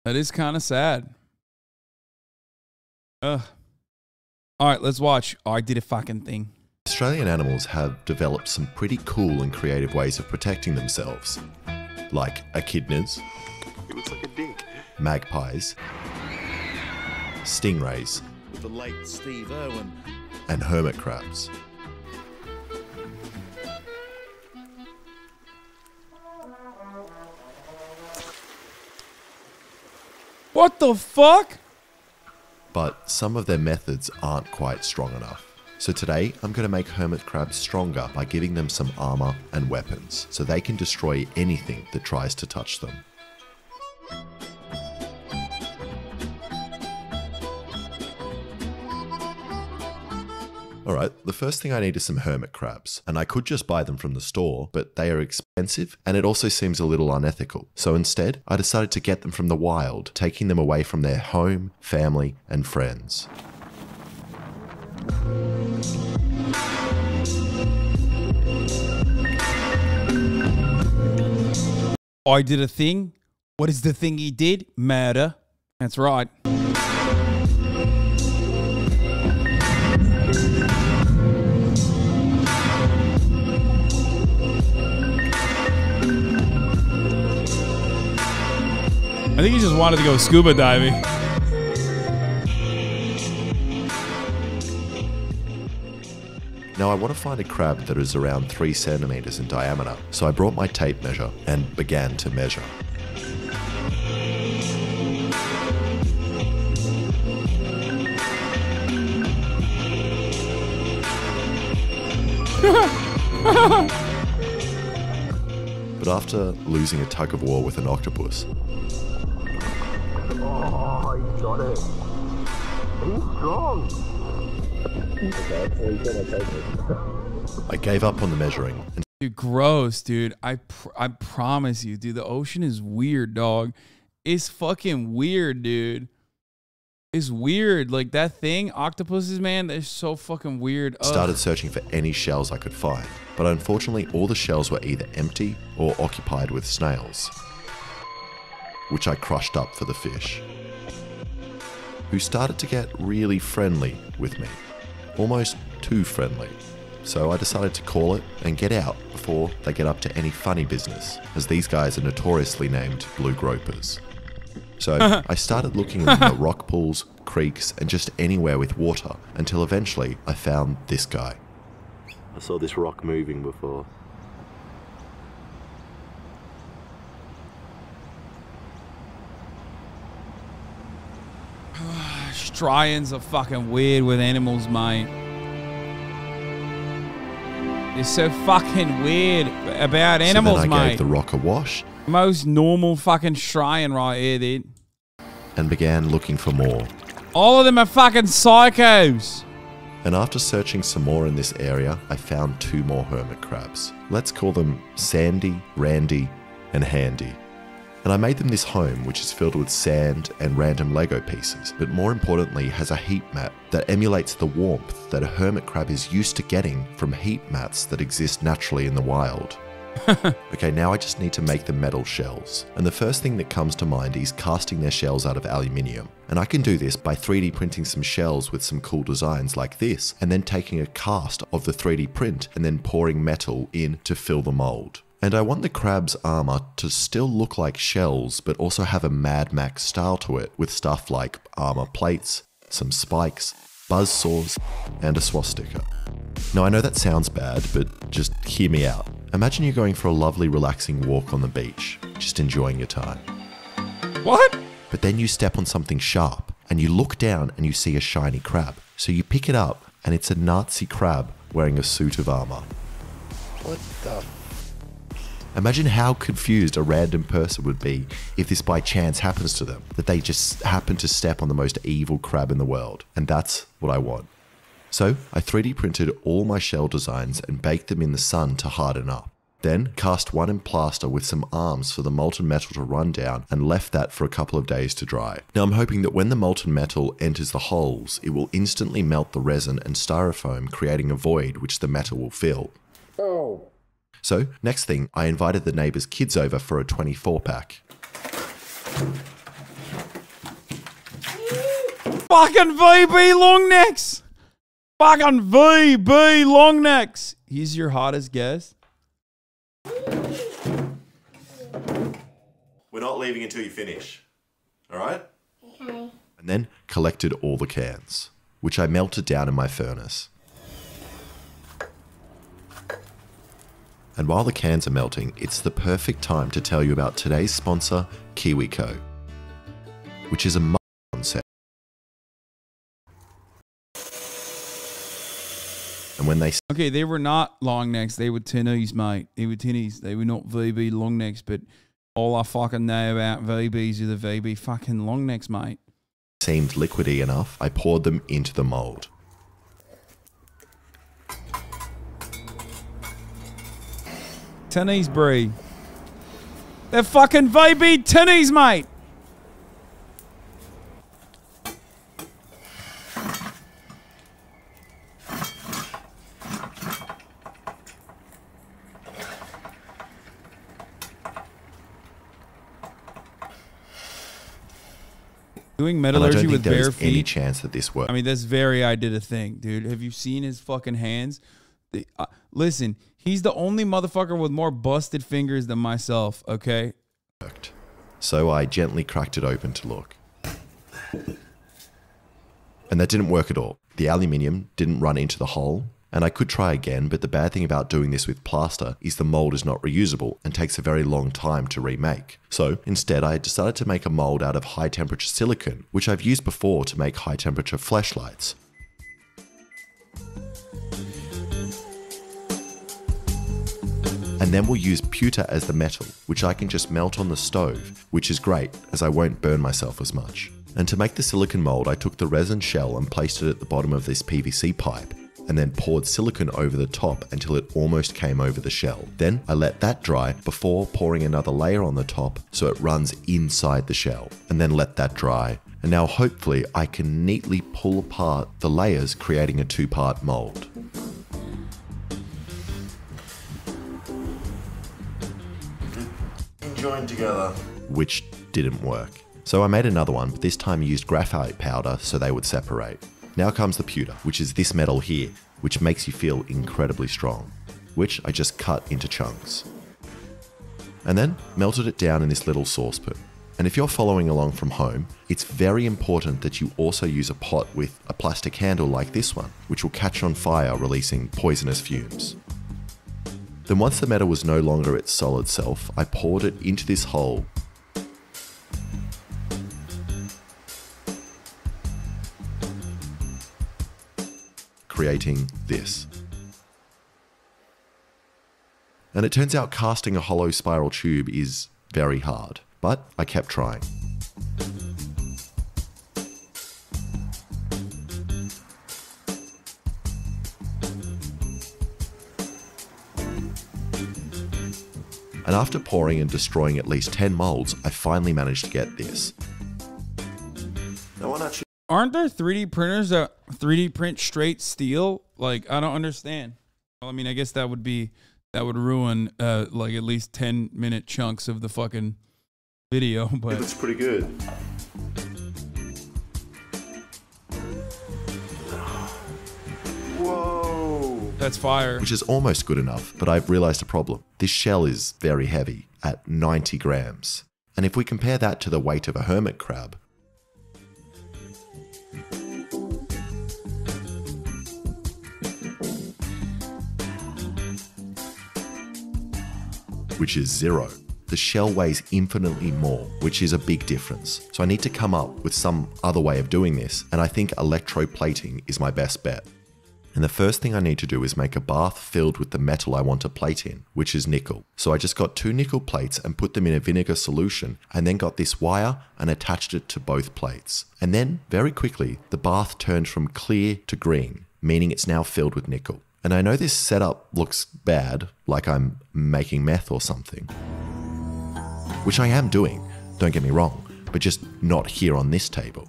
That is kind of sad. Ugh. All right, let's watch. Oh, I did a fucking thing. Australian animals have developed some pretty cool and creative ways of protecting themselves, like echidnas, It looks like a dink. magpies, stingrays, With the late Steve Irwin. and hermit crabs. What the fuck? But some of their methods aren't quite strong enough. So today, I'm going to make hermit crabs stronger by giving them some armor and weapons, so they can destroy anything that tries to touch them. Alright, the first thing I need is some hermit crabs, and I could just buy them from the store, but they are expensive, and it also seems a little unethical. So instead, I decided to get them from the wild, taking them away from their home, family, and friends. I did a thing. What is the thing he did? Murder. That's right. I think he just wanted to go scuba diving. Now I want to find a crab that is around 3 centimeters in diameter, so I brought my tape measure and began to measure. But after losing a tug of war with an octopus, Oh, he got it. He's strong. I gave up on the measuring and Dude, gross, dude. I promise you, dude. The ocean is weird, dog. It's fucking weird, dude. It's weird. Like that thing, octopuses, man. They're so fucking weird. Ugh. started searching for any shells I could find. But unfortunately, all the shells were either empty or occupied with snails, which I crushed up for the fish, who started to get really friendly with me. Almost too friendly. So I decided to call it and get out before they get up to any funny business, as these guys are notoriously named blue gropers. So I started looking in the rock pools, creeks, and just anywhere with water until eventually I found this guy. I saw this rock moving before. Australians are fucking weird with animals, mate. They're so fucking weird about animals, so then I mate. gave the rock a wash Most normal fucking Australian right here, dude. and began looking for more. All of them are fucking psychos. And after searching some more in this area, I found 2 more hermit crabs. Let's call them Sandy, Randy, and Handy. And I made them this home, which is filled with sand and random Lego pieces, but more importantly has a heat mat that emulates the warmth that a hermit crab is used to getting from heat mats that exist naturally in the wild. Okay, now I just need to make the metal shells. And the first thing that comes to mind is casting their shells out of aluminium. And I can do this by 3D printing some shells with some cool designs like this, and then taking a cast of the 3D print and then pouring metal in to fill the mold. And I want the crab's armor to still look like shells, but also have a Mad Max style to it, with stuff like armor plates, some spikes, buzz saws, and a swastika. Now I know that sounds bad, but just hear me out. Imagine you're going for a lovely relaxing walk on the beach, just enjoying your time. What? But then you step on something sharp, and you look down and you see a shiny crab. So you pick it up, and it's a Nazi crab wearing a suit of armor. What the? Imagine how confused a random person would be if this by chance happens to them, that they just happen to step on the most evil crab in the world. And that's what I want. So I 3D printed all my shell designs and baked them in the sun to harden up. Then cast one in plaster with some arms for the molten metal to run down and left that for a couple of days to dry. Now I'm hoping that when the molten metal enters the holes, it will instantly melt the resin and styrofoam, creating a void which the metal will fill. Oh. So next thing, I invited the neighbours' kids over for a 24-pack. Fucking VB long necks. Fucking VB long necks. He's your hottest guest. We're not leaving until you finish. All right? Okay. And then collected all the cans, which I melted down in my furnace. And while the cans are melting, it's the perfect time to tell you about today's sponsor, KiwiCo, which is a concept. And when they Okay, they were not long necks. They were tinnies, mate. They were tinnies. They were not VB long necks, but all I fucking know about VBs are the VB fucking long necks, mate. seemed liquidy enough, I poured them into the mold. Tinnies, Brie. They're fucking VB tinnies, mate. Doing metallurgy with bare feet. Any chance that this works? I mean, that's very I did a thing, dude. Have you seen his fucking hands? Listen, he's the only motherfucker with more busted fingers than myself, okay? Worked. So I gently cracked it open to look. And that didn't work at all. The aluminium didn't run into the hole, and I could try again, but the bad thing about doing this with plaster is the mold is not reusable and takes a very long time to remake. So instead I decided to make a mold out of high temperature silicon, which I've used before to make high temperature flashlights. And then we'll use pewter as the metal, which I can just melt on the stove, which is great as I won't burn myself as much. And to make the silicon mold, I took the resin shell and placed it at the bottom of this PVC pipe, and then poured silicon over the top until it almost came over the shell. Then I let that dry before pouring another layer on the top so it runs inside the shell, and then let that dry. And now hopefully I can neatly pull apart the layers, creating a two-part mold. Joined together. Which didn't work. So I made another one, but this time I used graphite powder so they would separate. Now comes the pewter, which is this metal here, which makes you feel incredibly strong, which I just cut into chunks. And then melted it down in this little saucepan. And if you're following along from home, it's very important that you also use a pot with a plastic handle like this one, which will catch on fire, releasing poisonous fumes. Then once the metal was no longer its solid self, I poured it into this hole. Creating this. And it turns out casting a hollow spiral tube is very hard, but I kept trying. And after pouring and destroying at least 10 molds, I finally managed to get this. No one actually. Aren't there 3D printers that 3D print straight steel? Like, I don't understand. Well, I mean, I guess that would ruin like at least 10-minute chunks of the fucking video, but It looks pretty good. Whoa. that's fire. Which is almost good enough, but I've realized a problem. This shell is very heavy, at 90 grams. And if we compare that to the weight of a hermit crab, which is 0. The shell weighs infinitely more, which is a big difference. So I need to come up with some other way of doing this, and I think electroplating is my best bet. And the first thing I need to do is make a bath filled with the metal I want to plate in, which is nickel. So I just got 2 nickel plates and put them in a vinegar solution, and then got this wire and attached it to both plates. And then, very quickly, the bath turned from clear to green, meaning it's now filled with nickel. And I know this setup looks bad, like I'm making meth or something. Which I am doing, don't get me wrong, but just not here on this table.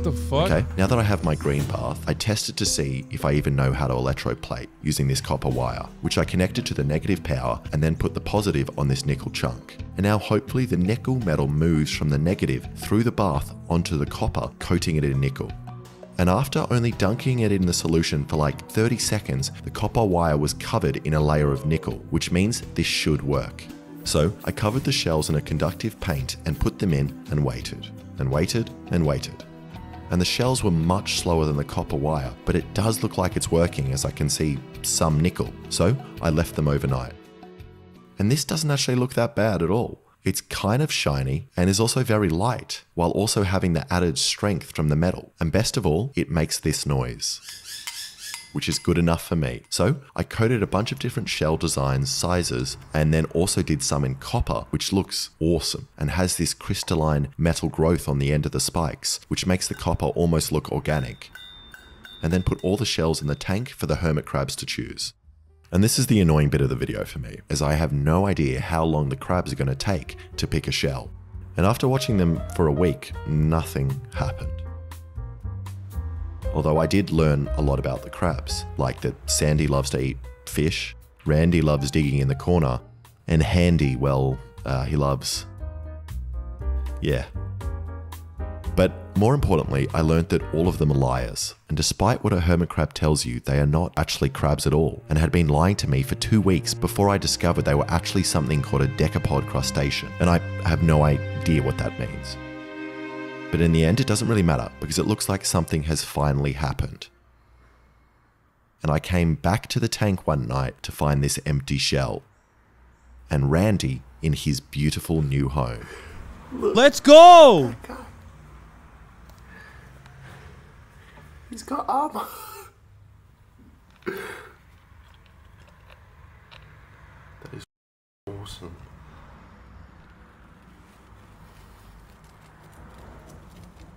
What the fuck? Okay, now that I have my green path, I tested to see if I even know how to electroplate using this copper wire, which I connected to the negative power and then put the positive on this nickel chunk. And now hopefully the nickel metal moves from the negative through the bath onto the copper, coating it in nickel. And after only dunking it in the solution for like 30 seconds, the copper wire was covered in a layer of nickel, which means this should work. So I covered the shells in a conductive paint and put them in and waited, and waited, and waited. And the shells were much slower than the copper wire, but it does look like it's working as I can see some nickel. So I left them overnight. And this doesn't actually look that bad at all. It's kind of shiny and is also very light, while also having the added strength from the metal. And best of all, it makes this noise, which is good enough for me. So I coated a bunch of different shell designs, sizes, and then also did some in copper, which looks awesome and has this crystalline metal growth on the end of the spikes, which makes the copper almost look organic. And then put all the shells in the tank for the hermit crabs to choose. And this is the annoying bit of the video for me, as I have no idea how long the crabs are going to take to pick a shell. And after watching them for a week, nothing happened. Although I did learn a lot about the crabs, like that Sandy loves to eat fish, Randy loves digging in the corner, and Handy, well, he loves... yeah. But more importantly, I learned that all of them are liars. And despite what a hermit crab tells you, they are not actually crabs at all, and had been lying to me for 2 weeks before I discovered they were actually something called a decapod crustacean. And I have no idea what that means. But in the end, it doesn't really matter because it looks like something has finally happened. And I came back to the tank one night to find this empty shell. And Randy in his beautiful new home. Let's go! He's got armor. That is awesome.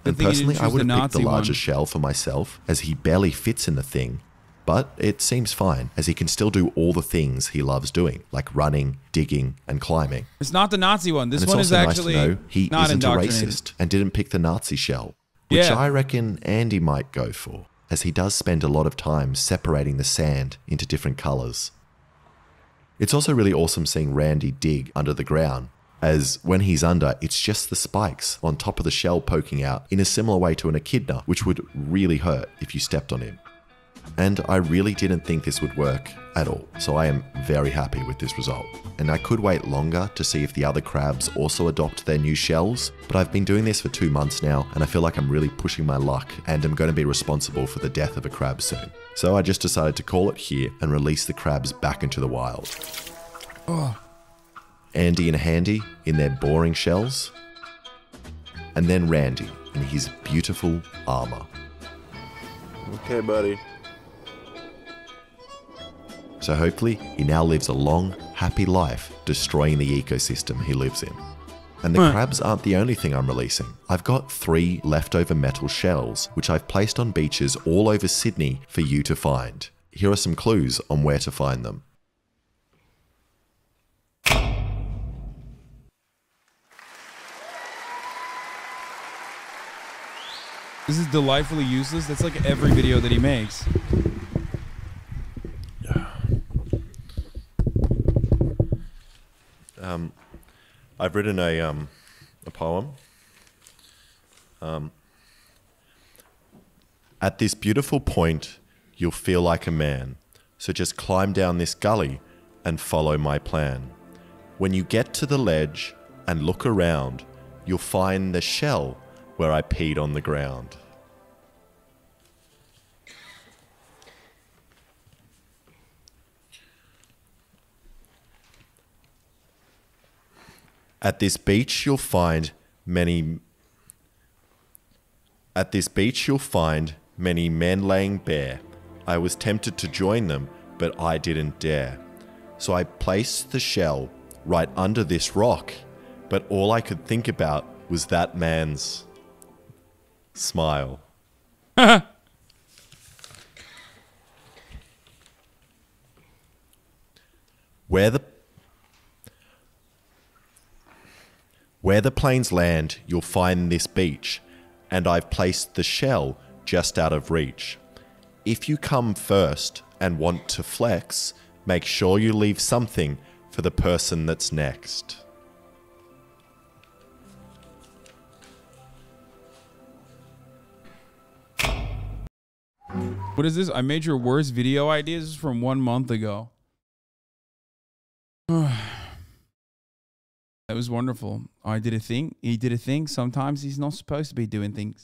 And personally, I would have picked the larger shell for myself, as he barely fits in the thing. But it seems fine, as he can still do all the things he loves doing, like running, digging, and climbing. It's not the Nazi one. This and one it's is also actually nice to know he not isn't a indoctrinated. racist and didn't pick the Nazi shell, which Yeah. I reckon Andy might go for, as he does spend a lot of time separating the sand into different colours. It's also really awesome seeing Randy dig under the ground, as when he's under, it's just the spikes on top of the shell poking out in a similar way to an echidna, which would really hurt if you stepped on him. And I really didn't think this would work at all, so I am very happy with this result. And I could wait longer to see if the other crabs also adopt their new shells, but I've been doing this for 2 months now, and I feel like I'm really pushing my luck, and I'm going to be responsible for the death of a crab soon. So I just decided to call it here and release the crabs back into the wild. Oh. Andy and Handy in their boring shells, and then Randy in his beautiful armor. Okay, buddy. So hopefully he now lives a long, happy life, destroying the ecosystem he lives in. And the crabs aren't the only thing I'm releasing. I've got 3 leftover metal shells, which I've placed on beaches all over Sydney for you to find. Here are some clues on where to find them. This is delightfully useless. That's like every video that he makes. I've written a poem. At this beautiful point, you'll feel like a man. So just climb down this gully and follow my plan. When you get to the ledge and look around, you'll find the shell where I peed on the ground. At this beach you'll find many men laying bare. I was tempted to join them, but I didn't dare. So I placed the shell right under this rock, but all I could think about was that man's smile. Where the planes land, you'll find this beach. and I've placed the shell just out of reach. If you come first and want to flex, make sure you leave something for the person that's next. What is this? I made your worst video ideas. This is from 1 month ago. That was wonderful. I did a thing. He did a thing. Sometimes he's not supposed to be doing things.